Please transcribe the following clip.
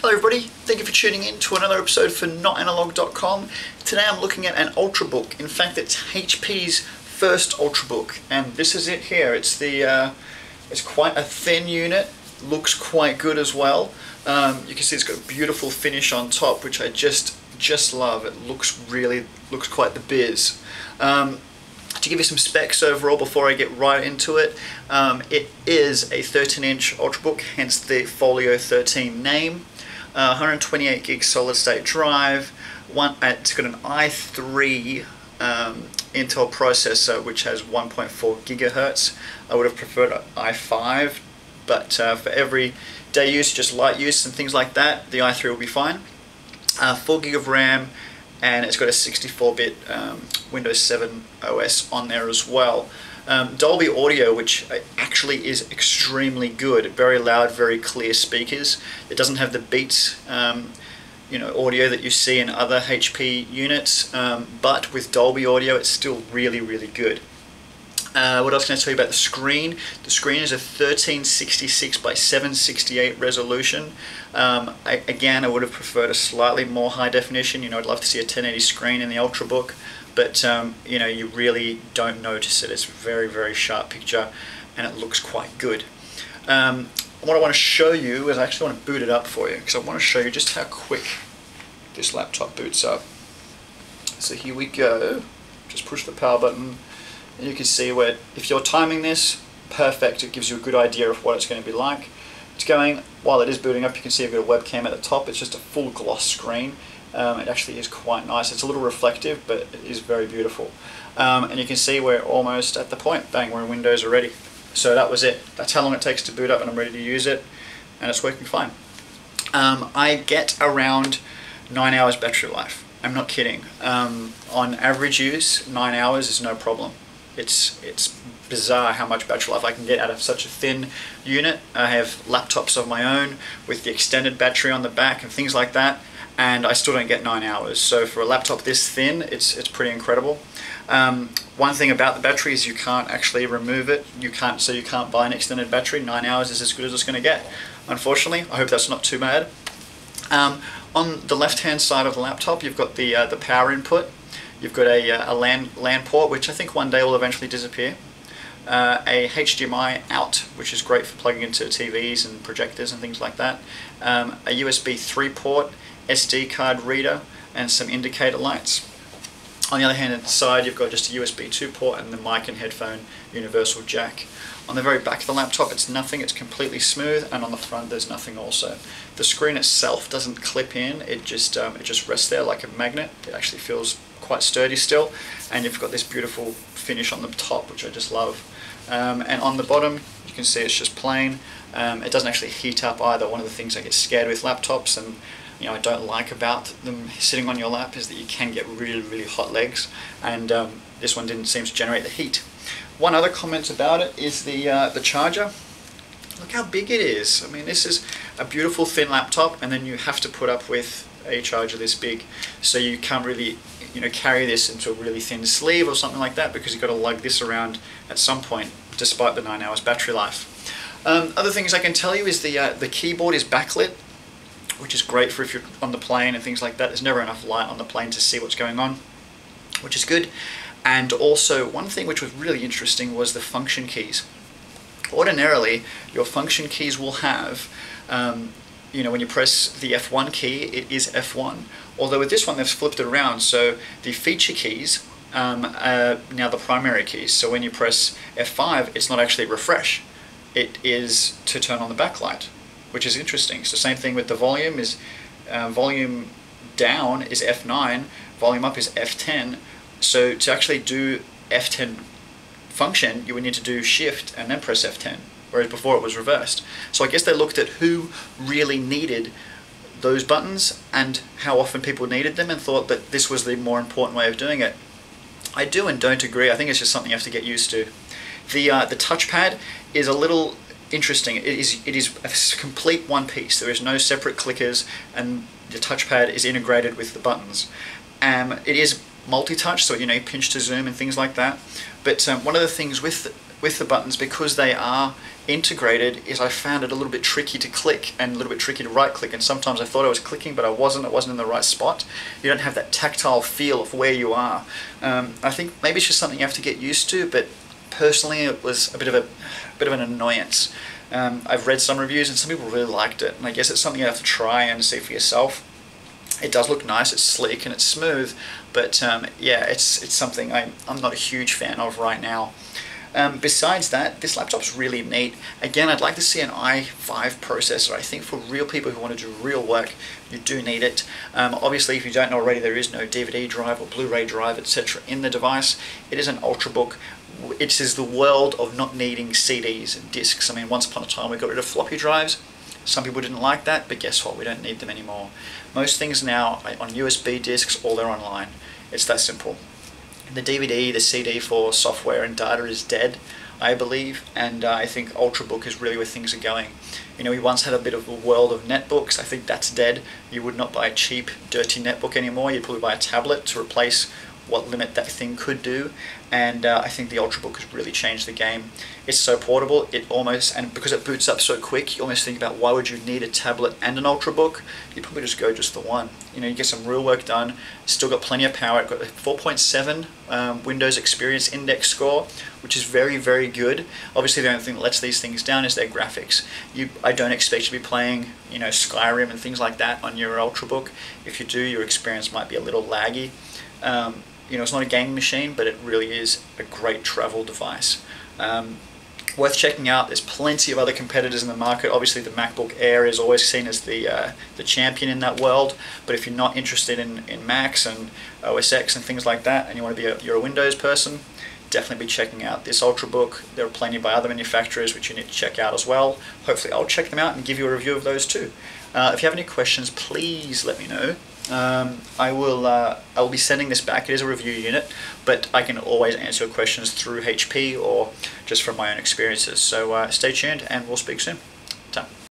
Hello everybody, thank you for tuning in to another episode for notanalog.com. Today I'm looking at an ultrabook. In fact, it's HP's first ultrabook, and this is it here. It's quite a thin unit, looks quite good as well. You can see it's got a beautiful finish on top, which I just love. It looks quite the biz. To give you some specs overall before I get right into it, it is a 13-inch ultrabook, hence the Folio 13 name. 128 gig solid state drive. It's got an i3 Intel processor which has 1.4 gigahertz. I would have preferred an i5, but for everyday use, just light use and things like that, the i3 will be fine. 4 gig of RAM, and it's got a 64-bit Windows 7 OS on there as well. Dolby audio, which actually is extremely good. Very loud, very clear speakers. It doesn't have the Beats audio that you see in other HP units, but with Dolby audio it's still really good. What else can I tell you about the screen? The screen is a 1366 by 768 resolution. Again, I would have preferred a slightly more high definition. I'd love to see a 1080 screen in the ultrabook, but you really don't notice it. It's a very sharp picture, and it looks quite good. What I want to show you is I actually want to boot it up for you, because I want to show you just how quick this laptop boots up. So here we go. Just push the power button, and you can see where, if you're timing this, perfect. It gives you a good idea of what it's going to be like. It's going, while it is booting up, you can see I've got a webcam at the top. It's just a full gloss screen. It actually is quite nice. It's a little reflective, but it is very beautiful. And you can see we're almost at the point. Bang, we're in Windows already. So that was it. That's how long it takes to boot up, and I'm ready to use it, and it's working fine. I get around 9 hours battery life. I'm not kidding. On average use, 9 hours is no problem. It's bizarre how much battery life I can get out of such a thin unit. I have laptops of my own with the extended battery on the back and things like that, and I still don't get 9 hours. So for a laptop this thin, it's pretty incredible. One thing about the battery is you can't actually remove it. You can't buy an extended battery. 9 hours is as good as it's going to get, unfortunately. I hope that's not too bad. On the left-hand side of the laptop, you've got the power input. You've got a LAN port, which I think one day will eventually disappear. A HDMI out, which is great for plugging into TVs and projectors and things like that. A USB 3 port, SD card reader, and some indicator lights. On the other hand side, you've got just a USB 2 port and the mic and headphone universal jack. On the very back of the laptop, it's nothing. It's completely smooth, and on the front, there's nothing also. The screen itself doesn't clip in. It just rests there like a magnet. It actually feels quite sturdy still, and you've got this beautiful finish on the top, which I just love. And on the bottom, you can see it's just plain. It doesn't actually heat up either. One of the things I get scared with laptops, and I don't like about them sitting on your lap, is that you can get really hot legs, and this one didn't seem to generate the heat. One other comment about it is the charger. Look how big it is. I mean, this is a beautiful thin laptop, and then you have to put up with a charger this big, so you can't really carry this into a really thin sleeve or something like that, because you've got to lug this around at some point, despite the 9 hours battery life. Other things I can tell you is the keyboard is backlit, which is great for if you're on the plane and things like that. There's never enough light on the plane to see what's going on, which is good. And also, one thing which was really interesting was the function keys. Ordinarily, your function keys will have, when you press the F1 key, it is F1. Although with this one, they've flipped it around, so the feature keys are now the primary keys. So when you press F5, it's not actually refresh. It is to turn on the backlight, which is interesting. So same thing with the volume, is volume down is F9, volume up is F10. So to actually do F10 function, you would need to do shift and then press F10, whereas before it was reversed. So I guess they looked at who really needed those buttons and how often people needed them, and thought that this was the more important way of doing it. I do and don't agree. I think it's just something you have to get used to. The touchpad is a little interesting. It is a complete one piece. There is no separate clickers, and the touchpad is integrated with the buttons. It is multi-touch, so you pinch to zoom and things like that. But one of the things with with the buttons, because they are integrated, is I found it a little bit tricky to click and a little bit tricky to right click, and sometimes I thought I was clicking but I wasn't. It wasn't in the right spot. You don't have that tactile feel of where you are. I think maybe it's just something you have to get used to, but personally it was a bit of an annoyance. I've read some reviews and some people really liked it, and I guess it's something you have to try and see for yourself. It does look nice, it's sleek and it's smooth, but yeah, it's something I'm not a huge fan of right now. Besides that, this laptop's really neat. Again, I'd like to see an i5 processor. I think for real people who want to do real work, you do need it. Obviously, if you don't know already, there is no DVD drive or Blu-ray drive, etc. in the device. It is an ultrabook. It is the world of not needing CDs and discs. I mean, once upon a time we got rid of floppy drives. Some people didn't like that, but guess what? We don't need them anymore. Most things now on USB discs, or they're online. It's that simple. The DVD, the CD for software and data is dead, I believe, and I think ultrabook is really where things are going. You know, we once had a bit of a world of netbooks. I think that's dead. You would not buy a cheap, dirty netbook anymore. You'd probably buy a tablet to replace what limit that thing could do, and I think the ultrabook has really changed the game. It's so portable, and because it boots up so quick, you almost think about why would you need a tablet and an ultrabook. You probably just go just the one. You know, you get some real work done. It's still got plenty of power. It's got a 4.7 Windows Experience Index score, which is very, very good. Obviously, the only thing that lets these things down is their graphics. I don't expect you to be playing, you know, Skyrim and things like that on your ultrabook. If you do, your experience might be a little laggy. You know, it's not a gaming machine, but it really is a great travel device. Worth checking out. There's plenty of other competitors in the market. Obviously, the MacBook Air is always seen as the champion in that world. But if you're not interested in Macs and OS X and things like that, and you want to be you're a Windows person, definitely be checking out this ultrabook. There are plenty by other manufacturers which you need to check out as well. Hopefully, I'll check them out and give you a review of those too. If you have any questions, please let me know. I will be sending this back. It is a review unit, but I can always answer your questions through HP or just from my own experiences. So stay tuned and we'll speak soon.